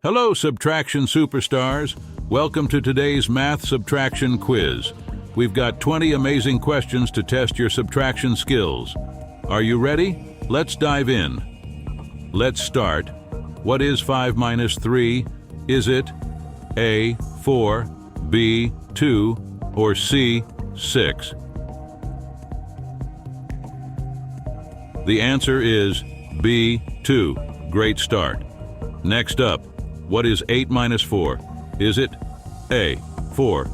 Hello, subtraction superstars. Welcome to today's math subtraction quiz. We've got 20 amazing questions to test your subtraction skills. Are you ready? Let's dive in. Let's start. What is 5 minus 3? Is it A, 4, B, 2, or C, 6? The answer is B, 2. Great start. Next up, what is 8 minus 4? Is it A, 4,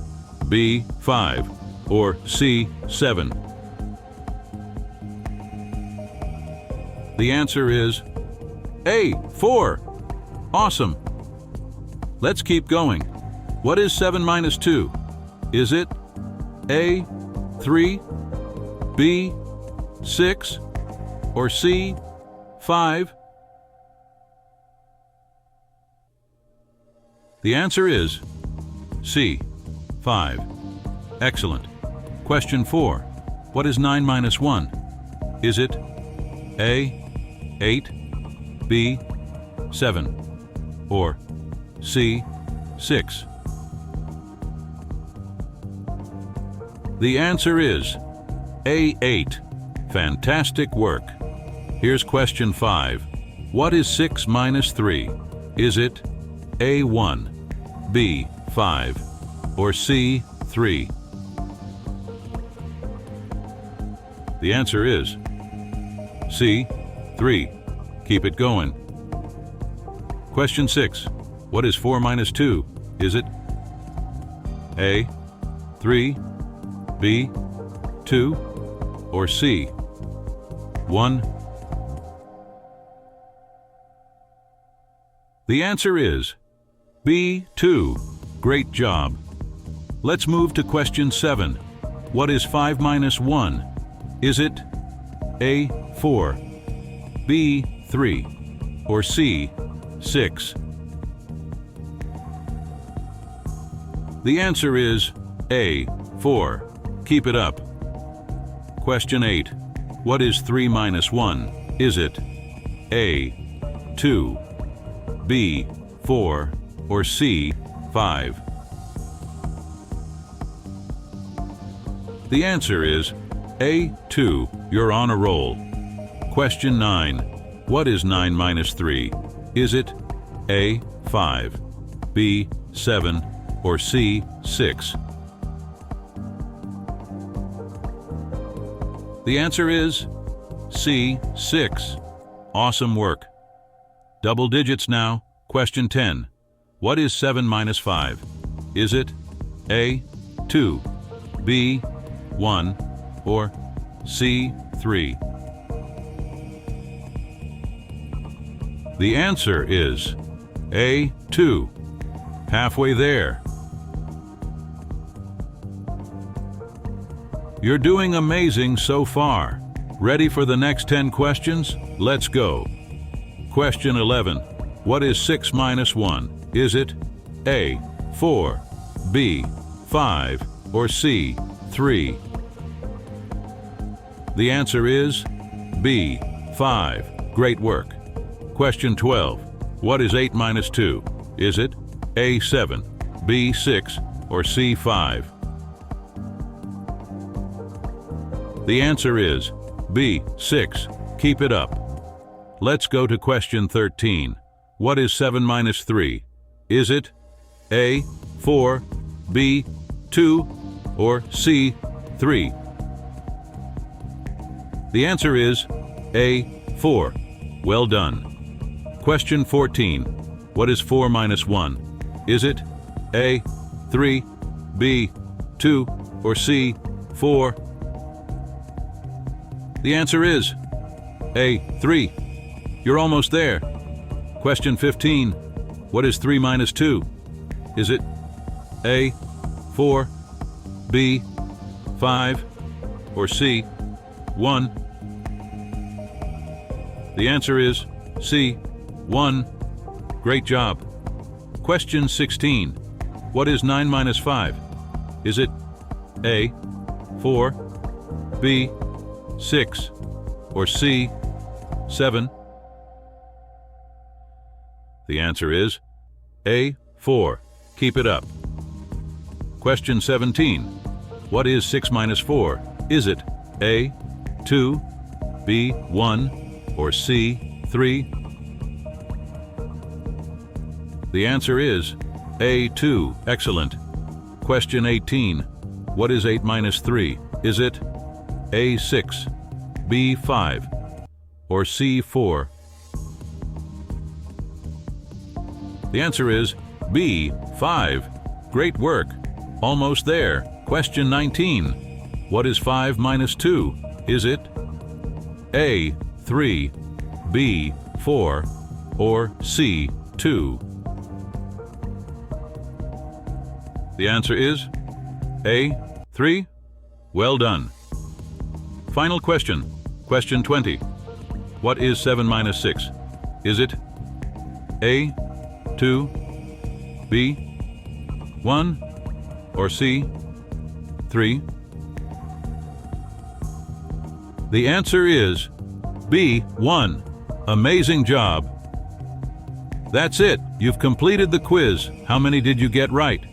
B, 5, or C, 7? The answer is A, 4. Awesome. Let's keep going. What is 7 minus 2? Is it A, 3, B, 6, or C, 5? The answer is C, 5. Excellent. Question 4. What is 9 minus 1? Is it A, 8, B, 7, or C, 6? The answer is A, 8. Fantastic work. Here's question 5. What is 6 minus 3? Is it A, 1, B, 5, or C, 3? The answer is C, 3. Keep it going. Question 6. What is 4 minus 2? Is it A, 3, B, 2, or C, 1? The answer is B, 2. Great job. Let's move to question 7. What is 5 minus 1? Is it A, 4, B, 3, or C, 6? The answer is A, 4. Keep it up. Question 8. What is 3 minus 1? Is it A, 2, B, 4, or C, 5? The answer is A, 2. You're on a roll. Question 9. What is 9 minus 3? Is it A, 5, B, 7, or C, 6? The answer is C, 6. Awesome work. Double digits now. Question 10. What is 7 minus 5? Is it A, 2, B, 1, or C, 3? The answer is A, 2. Halfway there. You're doing amazing so far. Ready for the next 10 questions? Let's go. Question 11. What is 6 minus 1? Is it A, 4, B, 5, or C, 3? The answer is B, 5. Great work. Question 12. What is 8 minus 2? Is it A, 7, B, 6, or C, 5? The answer is B, 6. Keep it up. Let's go to question 13. What is 7 minus 3? Is it A, 4, B, 2, or C, 3? The answer is A, 4. Well done. Question 14. What is 4 minus 1? Is it A, 3, B, 2, or C, 4? The answer is A, 3. You're almost there. Question 15. What is 3 minus 2? Is it A, 4, B, 5, or C, 1? The answer is C, 1. Great job. Question 16. What is 9 minus 5? Is it A, 4, B, 6, or C, 7? The answer is A. 4. Keep it up. Question 17. What is 6 minus 4? Is it A. 2, B. 1, or C. 3? The answer is A. 2. Excellent. Question 18. What is 8 minus 3? Is it A. 6, B. 5, or C. 4? The answer is B. 5. Great work. Almost there. Question 19. What is 5 minus 2? Is it A. 3, B. 4, or C. 2? The answer is A. 3. Well done. Final question. Question 20. What is 7 minus 6? Is it A. 2, B. 1, or C. 3? The answer is B. 1. Amazing job. That's it. You've completed the quiz. How many did you get right?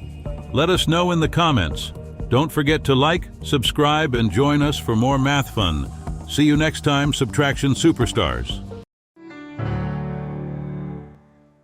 Let us know in the comments. Don't forget to like, subscribe, and join us for more math fun. See you next time, Subtraction Superstars.